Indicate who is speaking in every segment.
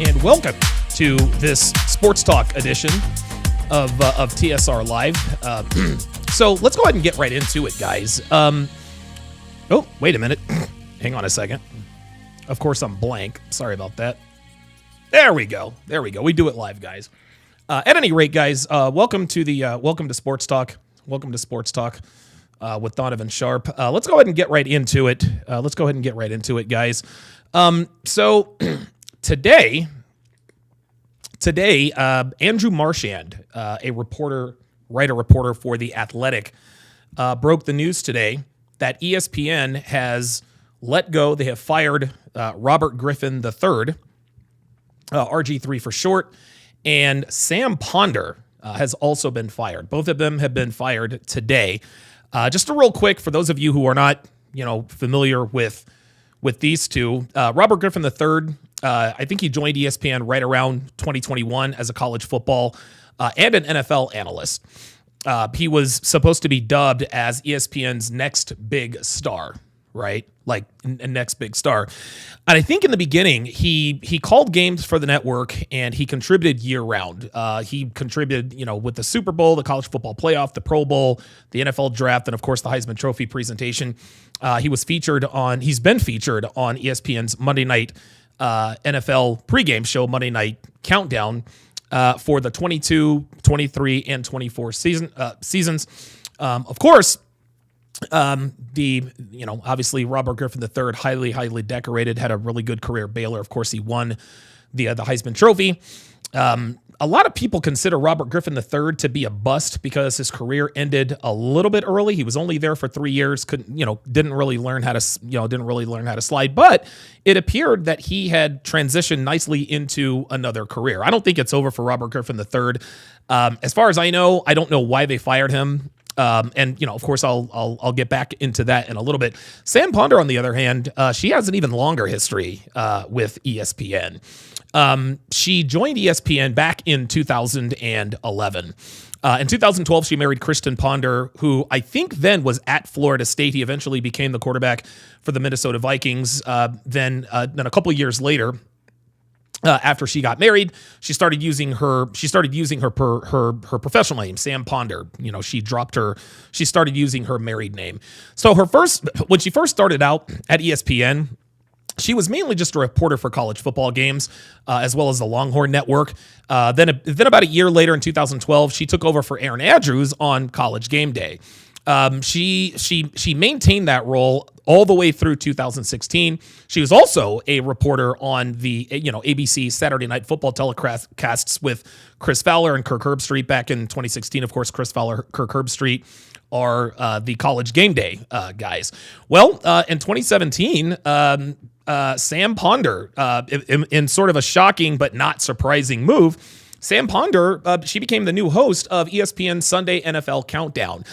Speaker 1: And welcome to this sports talk edition of TSR Live. So let's go ahead and get right into it, guys. Oh, wait a minute. Hang on a second. Of course, I'm blank. Sorry about that. There we go. We do it live, guys. At any rate, guys, welcome to Sports Talk. Welcome to Sports Talk with Donovan Sharp. Let's go ahead and get right into it. Guys. So today, Andrew Marchand, a writer for The Athletic, broke the news today that ESPN has let go. They have fired Robert Griffin III, RG3 for short, and Sam Ponder has also been fired. Both of them have been fired today. Just a real quick, for those of you who are not, familiar with these two, Robert Griffin III, I think he joined ESPN right around 2021 as a college football and an NFL analyst. He was supposed to be dubbed as ESPN's next big star, right? Like next big star. And I think in the beginning, he called games for the network and he contributed year round. He contributed, with the Super Bowl, the college football playoff, the Pro Bowl, the NFL draft, and of course the Heisman Trophy presentation. He's been featured on ESPN's Monday night NFL pregame show, Monday Night Countdown, for the 22, 23, and 24 seasons. Of course, obviously Robert Griffin III, highly decorated, had a really good career at Baylor. Of course, he won the Heisman Trophy. A lot of people consider Robert Griffin III to be a bust because his career ended a little bit early. He was only there for 3 years. Didn't really learn how to slide. But it appeared that he had transitioned nicely into another career. I don't think it's over for Robert Griffin III. As far as I know, I don't know why they fired him. Of course, I'll get back into that in a little bit. Sam Ponder, on the other hand, she has an even longer history with ESPN. She joined ESPN back in 2011. In 2012, she married Kristen Ponder, who I think then was at Florida State. He eventually became the quarterback for the Minnesota Vikings. Then a couple years later, after she got married, she started using her professional name, Sam Ponder. She started using her married name. So when she first started out at ESPN, she was mainly just a reporter for college football games, as well as the Longhorn Network. Then about a year later, in 2012, she took over for Aaron Andrews on College Game Day. She maintained that role all the way through 2016. She was also a reporter on the ABC Saturday Night Football telecasts with Chris Fowler and Kirk Herbstreit back in 2016. Of course, Chris Fowler, Kirk Herbstreit are the College Game Day guys. Well, in 2017, Sam Ponder, in sort of a shocking but not surprising move, Sam Ponder, she became the new host of ESPN's Sunday NFL Countdown.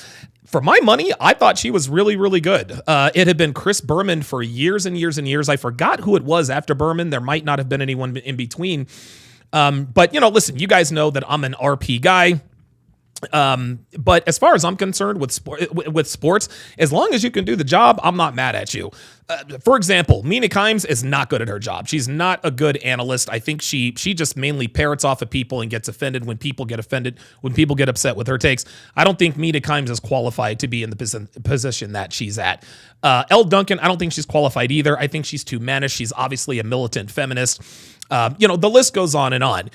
Speaker 1: For my money, I thought she was really, really good. It had been Chris Berman for years and years and years. I forgot who it was after Berman. There might not have been anyone in between. But, listen, you guys know that I'm an RP guy. But as far as I'm concerned with sports, as long as you can do the job, I'm not mad at you. For example, Mina Kimes is not good at her job. She's not a good analyst. I think she just mainly parrots off of people and gets offended when people get upset with her takes. I don't think Mina Kimes is qualified to be in the position that she's at. Elle Duncan, I don't think she's qualified either. I think she's too mannish. She's obviously a militant feminist. The list goes on and on.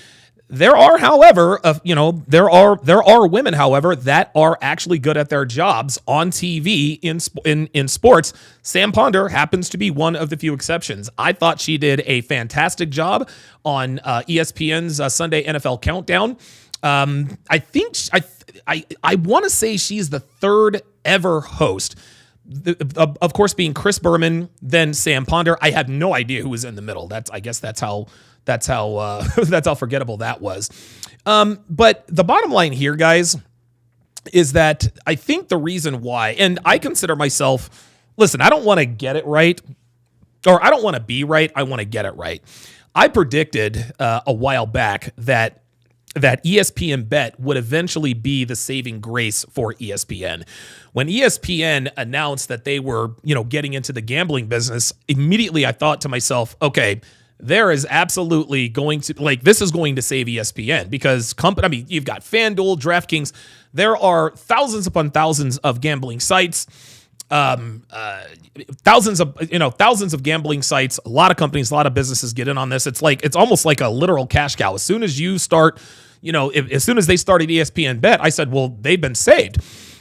Speaker 1: There are, however, there are women, however, that are actually good at their jobs on TV in sports. Sam Ponder happens to be one of the few exceptions. I thought she did a fantastic job on ESPN's Sunday NFL Countdown. I want to say she's the third ever host. Of course, being Chris Berman, then Sam Ponder. I had no idea who was in the middle. That's how forgettable that was. But the bottom line here, guys, is that I think the reason why, and I consider myself, listen, I don't want to get it right, or I don't want to be right. I want to get it right. I predicted a while back that ESPN Bet would eventually be the saving grace for ESPN. When ESPN announced that they were, getting into the gambling business, immediately I thought to myself, okay, there is absolutely going to, like, this is going to save ESPN because you've got FanDuel, DraftKings. There are thousands upon thousands of gambling sites. Thousands of gambling sites. A lot of companies, a lot of businesses get in on this. It's almost like a literal cash cow. As soon as you start, as soon as they started ESPN Bet, I said, well, they've been saved.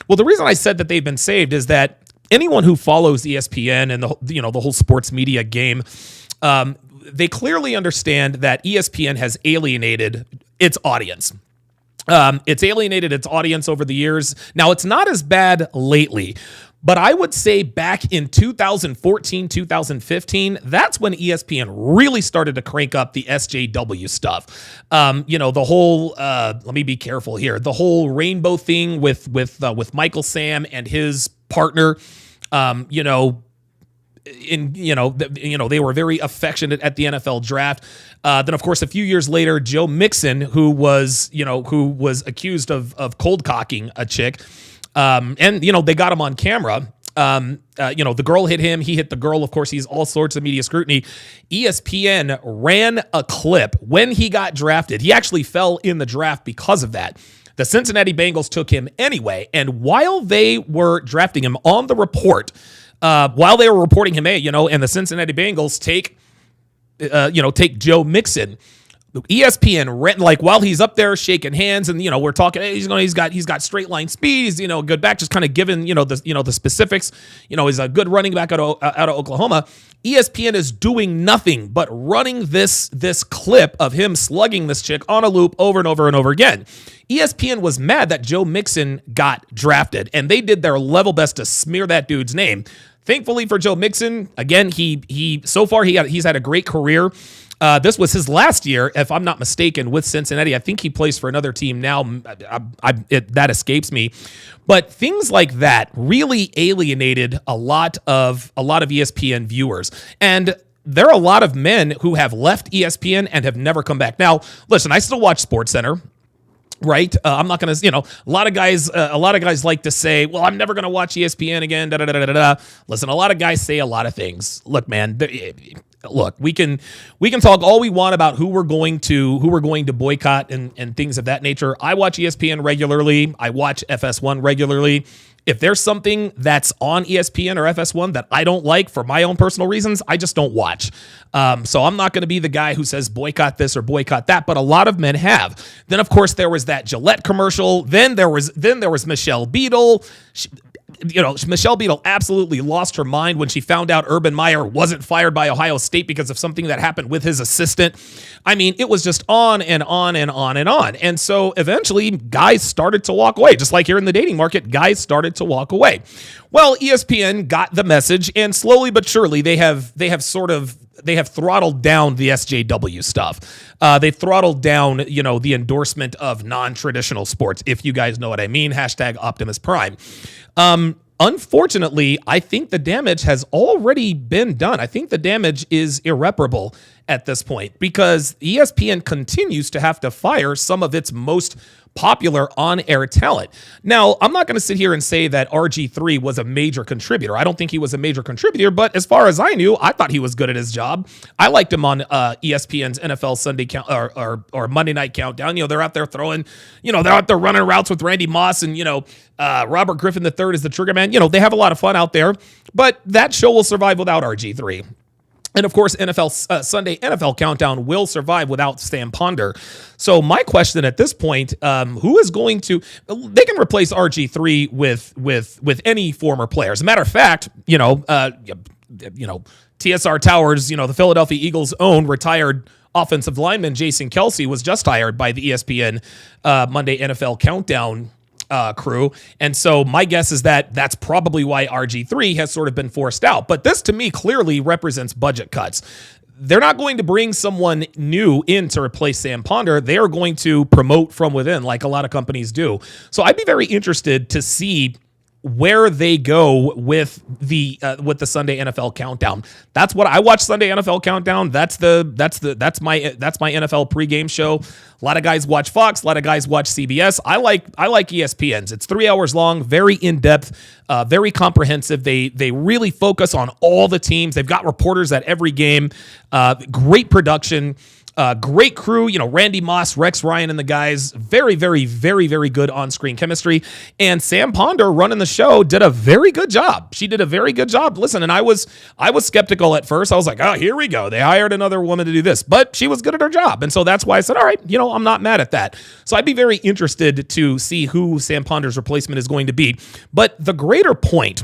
Speaker 1: Well, the reason I said that they've been saved is that anyone who follows ESPN and the whole sports media game, they clearly understand that ESPN has alienated its audience. It's alienated its audience over the years. Now, it's not as bad lately, but I would say back in 2014, 2015, that's when ESPN really started to crank up the SJW stuff. The whole, let me be careful here, the whole rainbow thing with Michael Sam and his partner, they were very affectionate at the NFL draft. Then, of course, a few years later, Joe Mixon, who was accused of cold cocking a chick, they got him on camera. The girl hit him. He hit the girl. Of course, he's all sorts of media scrutiny. ESPN ran a clip when he got drafted. He actually fell in the draft because of that. The Cincinnati Bengals took him anyway. And while they were drafting him on the report, while they were reporting him, and the Cincinnati Bengals take Joe Mixon, ESPN ran, while he's up there shaking hands and we're talking, hey, he's got straight line speed, he's good back, just kind of giving the specifics. He's a good running back out of Oklahoma. ESPN is doing nothing but running this clip of him slugging this chick on a loop over and over and over again. ESPN was mad that Joe Mixon got drafted, and they did their level best to smear that dude's name. Thankfully for Joe Mixon, again, he's had a great career. This was his last year, if I'm not mistaken, with Cincinnati. I think he plays for another team now. That escapes me. But things like that really alienated a lot of ESPN viewers. And there are a lot of men who have left ESPN and have never come back. Now, listen, I still watch SportsCenter. Right. I'm not going to, a lot of guys like to say, well, I'm never going to watch ESPN again. Da, da, da, da, da. Listen, a lot of guys say a lot of things. Look, man, we can talk all we want about who we're going to boycott and things of that nature. I watch ESPN regularly. I watch FS1 regularly. If there's something that's on ESPN or FS1 that I don't like for my own personal reasons, I just don't watch. So I'm not going to be the guy who says boycott this or boycott that, but a lot of men have. Then, of course, there was that Gillette commercial. Then there was Michelle Beadle. Michelle Beadle absolutely lost her mind when she found out Urban Meyer wasn't fired by Ohio State because of something that happened with his assistant. I mean, it was just on and on and on and on. And so eventually guys started to walk away. Just like here in the dating market, guys started to walk away. Well, ESPN got the message, and slowly but surely they have throttled down the SJW stuff. They've throttled down, the endorsement of non-traditional sports, if you guys know what I mean. # Optimus Prime. Unfortunately, I think the damage has already been done. I think the damage is irreparable at this point because ESPN continues to have to fire some of its most popular on-air talent. Now, I'm not going to sit here and say that RG3 was a major contributor. I don't think he was a major contributor, but as far as I knew, I thought he was good at his job. I liked him on ESPN's NFL Sunday count or Monday Night Countdown. They're out there throwing, they're out there running routes with Randy Moss and, Robert Griffin III is the trigger man. They have a lot of fun out there, but that show will survive without RG3. And of course, Sunday NFL Countdown will survive without Sam Ponder. So my question at this point, who is going to? They can replace RG3 with any former player. As a matter of fact, TSR Towers, the Philadelphia Eagles' own retired offensive lineman Jason Kelce was just hired by the ESPN Monday NFL Countdown crew. And so my guess is that that's probably why RG3 has sort of been forced out. But this to me clearly represents budget cuts. They're not going to bring someone new in to replace Sam Ponder. They are going to promote from within like a lot of companies do. So I'd be very interested to see where they go with the Sunday NFL Countdown. That's what I watch. Sunday NFL Countdown. That's my NFL pregame show. A lot of guys watch Fox. A lot of guys watch CBS. I like ESPN's. It's 3 hours long, very in depth, very comprehensive. They really focus on all the teams. They've got reporters at every game. Great production. Great crew, Randy Moss, Rex Ryan, and the guys. Very, very, very, very good on-screen chemistry. And Sam Ponder running the show did a very good job. She did a very good job. Listen, and I was skeptical at first. I was like, oh, here we go. They hired another woman to do this, but she was good at her job. And so that's why I said, all right, I'm not mad at that. So I'd be very interested to see who Sam Ponder's replacement is going to be. But the greater point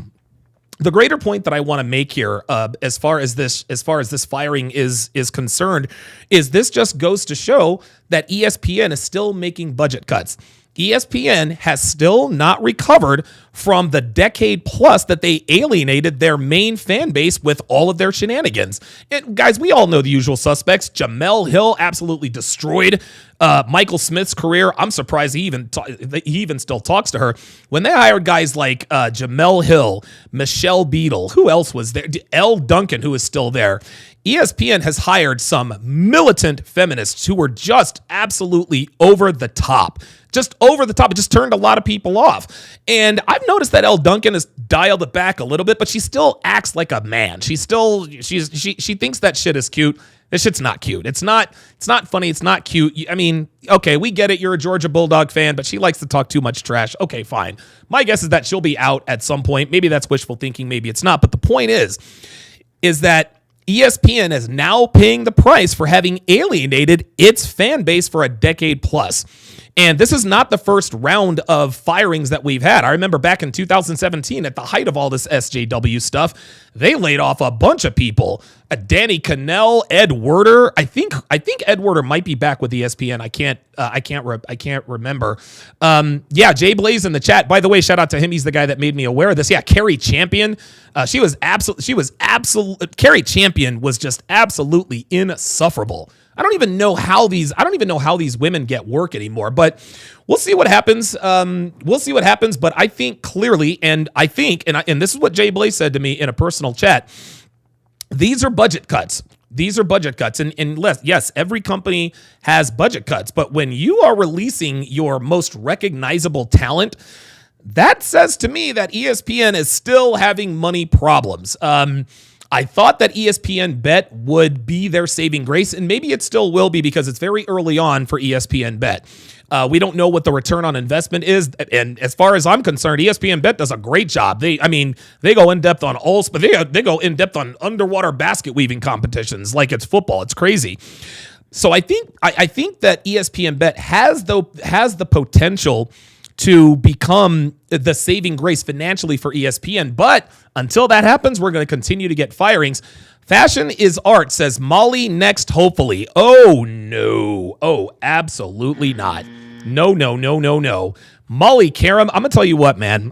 Speaker 1: that I want to make here, as far as this firing is concerned, is this just goes to show that ESPN is still making budget cuts. ESPN has still not recovered from the decade plus that they alienated their main fan base with all of their shenanigans. And guys, we all know the usual suspects. Jamel Hill absolutely destroyed Michael Smith's career. I'm surprised he even still talks to her. When they hired guys like Jamel Hill, Michelle Beadle, who else was there? Elle Duncan, who is still there. ESPN has hired some militant feminists who were just absolutely over the top. Just over the top. It just turned a lot of people off. And I've noticed that Elle Duncan has dialed it back a little bit, but she still acts like a man. She thinks that shit is cute. This shit's not cute. It's not funny. It's not cute. I mean, okay, we get it. You're a Georgia Bulldog fan, but she likes to talk too much trash. Okay, fine. My guess is that she'll be out at some point. Maybe that's wishful thinking. Maybe it's not. But the point is that ESPN is now paying the price for having alienated its fan base for a decade plus. And this is not the first round of firings that we've had. I remember back in 2017, at the height of all this SJW stuff, they laid off a bunch of people. Danny Cannell, Ed Werder. I think Ed Werder might be back with ESPN. I can't remember. Yeah, Jay Blaze in the chat. By the way, shout out to him. He's the guy that made me aware of this. Yeah, Carrie Champion. Carrie Champion was just absolutely insufferable. I don't even know how these women get work anymore, but we'll see what happens. But I think clearly, and this is what Jay Blaze said to me in a personal chat. These are budget cuts. And yes, every company has budget cuts, but when you are releasing your most recognizable talent, that says to me that ESPN is still having money problems. I thought that ESPN Bet would be their saving grace, and maybe it still will be because it's very early on for ESPN Bet. We don't know what the return on investment is, and as far as I'm concerned, ESPN Bet does a great job. They go in depth on they go in depth on underwater basket weaving competitions like it's football. It's crazy. So I think that ESPN Bet has the potential to become the saving grace financially for ESPN. But until that happens, we're going to continue to get firings. Fashion is art, says Molly next, hopefully. Oh, no. Oh, absolutely not. No. Molly Karam, I'm going to tell you what, man.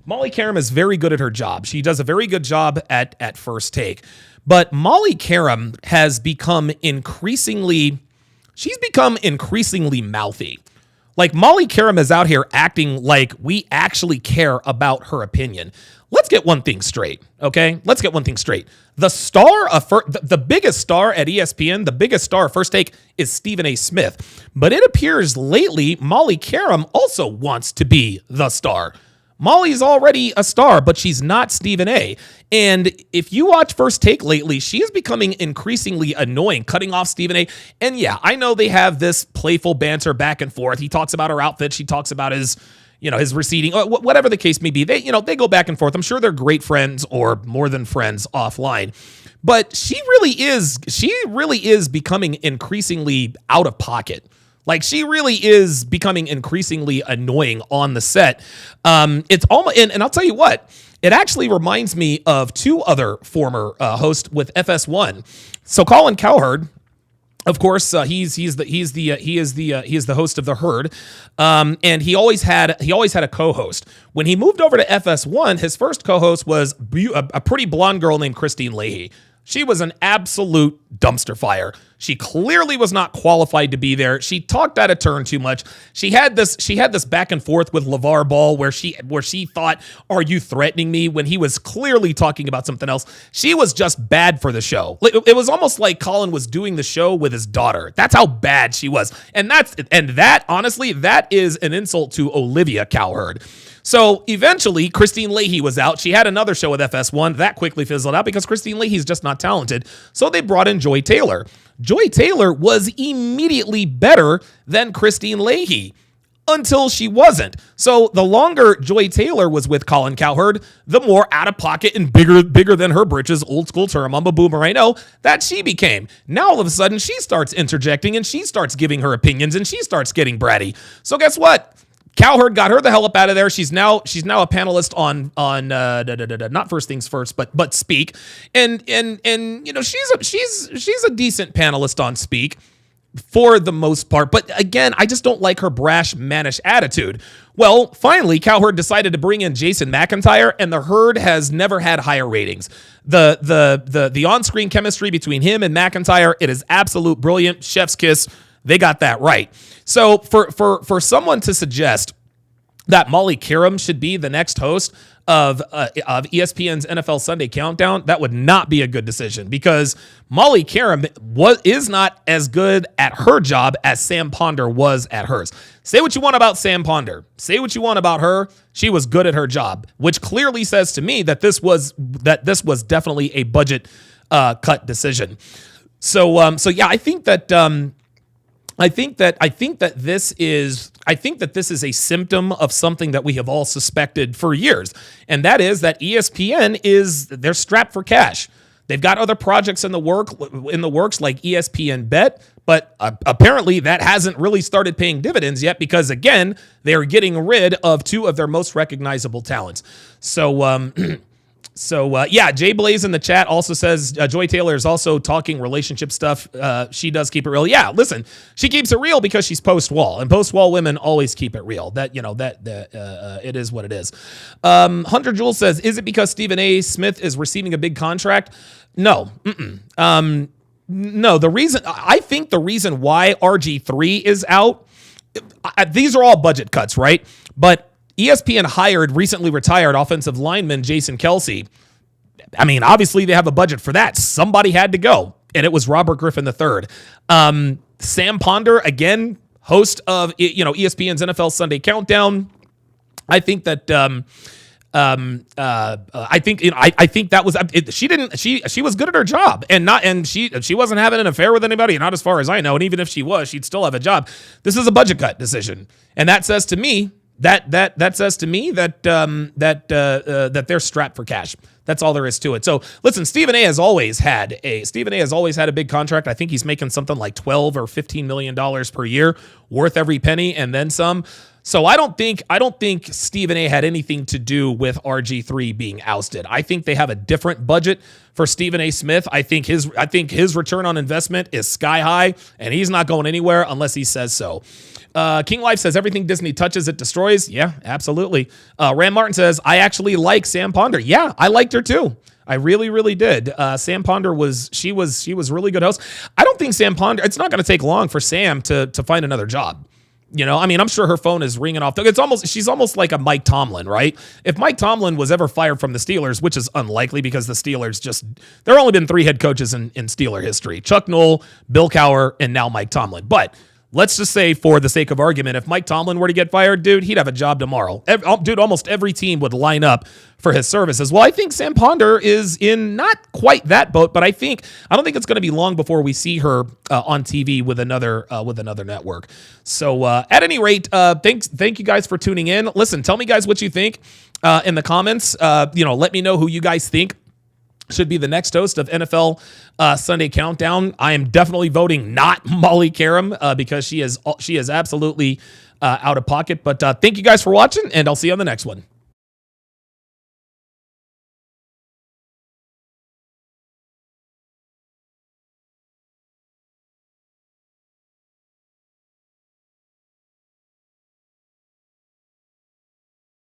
Speaker 1: Molly Karam is very good at her job. She does a very good job at First Take. But Molly Karam has become increasingly mouthy. Like, Molly Karam is out here acting like we actually care about her opinion. Let's get one thing straight, okay? The star of the biggest star at ESPN, the biggest star of First Take is Stephen A. Smith. But it appears lately Molly Karam also wants to be the star. Molly's already a star, but she's not Stephen A. And if you watch First Take lately, she is becoming increasingly annoying, cutting off Stephen A. And yeah, I know they have this playful banter back and forth. He talks about her outfit. She talks about his receding, whatever the case may be. They go back and forth. I'm sure they're great friends or more than friends offline. But she really is becoming increasingly out of pocket. Like, she really is becoming increasingly annoying on the set. It's almost, and I'll tell you what, it actually reminds me of two other former hosts with FS1. So Colin Cowherd, of course, he is the host of The Herd, and he always had a co-host. When he moved over to FS1, his first co-host was a pretty blonde girl named Christine Leahy. She was an absolute dumpster fire. She clearly was not qualified to be there. She talked out of turn too much. She had this back and forth with LeVar Ball where she thought, "Are you threatening me?" when he was clearly talking about something else. She was just bad for the show. It was almost like Colin was doing the show with his daughter. That's how bad she was. And that honestly, that is an insult to Olivia Cowherd. So eventually, Christine Leahy was out. She had another show with FS1. That quickly fizzled out because Christine Leahy's just not talented. So they brought in Joy Taylor. Joy Taylor was immediately better than Christine Leahy until she wasn't. So the longer Joy Taylor was with Colin Cowherd, the more out of pocket and bigger than her britches, old school term, I'm a boomer, I know, that she became. Now all of a sudden she starts interjecting and she starts giving her opinions and she starts getting bratty. So guess what? Cowherd got her the hell up out of there. She's now a panelist on not First Things First, but Speak, and you know she's a decent panelist on Speak for the most part. But again, I just don't like her brash, mannish attitude. Well, finally, Cowherd decided to bring in Jason McIntyre, and the Herd has never had higher ratings. The on-screen chemistry between him and McIntyre, it is absolute brilliant. Chef's kiss. They got that right. So for someone to suggest that Molly Qerim should be the next host of ESPN's NFL Sunday Countdown, that would not be a good decision because Molly Qerim is not as good at her job as Sam Ponder was at hers. Say what you want about Sam Ponder. Say what you want about her. She was good at her job, which clearly says to me that this was definitely a budget cut decision. So yeah, I think that this is a symptom of something that we have all suspected for years, and that is that ESPN they're strapped for cash. They've got other projects in the works like ESPN Bet, but apparently that hasn't really started paying dividends yet because again they are getting rid of two of their most recognizable talents. So, yeah, Jay Blaze in the chat also says Joy Taylor is also talking relationship stuff. She does keep it real. Yeah, listen, she keeps it real because she's post-wall, and post-wall women always keep it real. That it is what it is. Hunter Jules says, is it because Stephen A. Smith is receiving a big contract? No. No, I think the reason why RG3 is out, these are all budget cuts, right? But ESPN hired recently retired offensive lineman Jason Kelsey. I mean, obviously they have a budget for that. Somebody had to go, and it was Robert Griffin III. Sam Ponder, again, host of ESPN's NFL Sunday Countdown. I think that I think that was she was good at her job, and she wasn't having an affair with anybody, not as far as I know. And even if she was, she'd still have a job. This is a budget cut decision, and that says to me that they're strapped for cash. That's all there is to it. So listen, Stephen A. has always had a big contract. I think he's making something like $12 or $15 million per year, worth every penny and then some. So I don't think Stephen A. had anything to do with RG3 being ousted. I think they have a different budget for Stephen A. Smith. I think his return on investment is sky high, and he's not going anywhere unless he says so. King Life says everything Disney touches, it destroys. Yeah, absolutely. Ram Martin says, I actually like Sam Ponder. Yeah, I liked her too. I really, really did. Sam Ponder was really good host. I don't think Sam Ponder, it's not going to take long for Sam to find another job. You know, I mean, I'm sure her phone is ringing off. She's almost like a Mike Tomlin, right? If Mike Tomlin was ever fired from the Steelers, which is unlikely because the Steelers there have only been 3 head coaches in Steeler history: Chuck Noll, Bill Cowher, and now Mike Tomlin. But let's just say, for the sake of argument, if Mike Tomlin were to get fired, dude, he'd have a job tomorrow. Dude, almost every team would line up for his services. Well, I think Sam Ponder is in not quite that boat, but I don't think it's going to be long before we see her on TV with another network. So at any rate, thank you guys for tuning in. Listen, tell me guys what you think in the comments. Let me know who you guys think should be the next host of NFL Sunday Countdown. I am definitely voting not Molly Qerim because she is absolutely out of pocket. But thank you guys for watching, and I'll see you on the next one.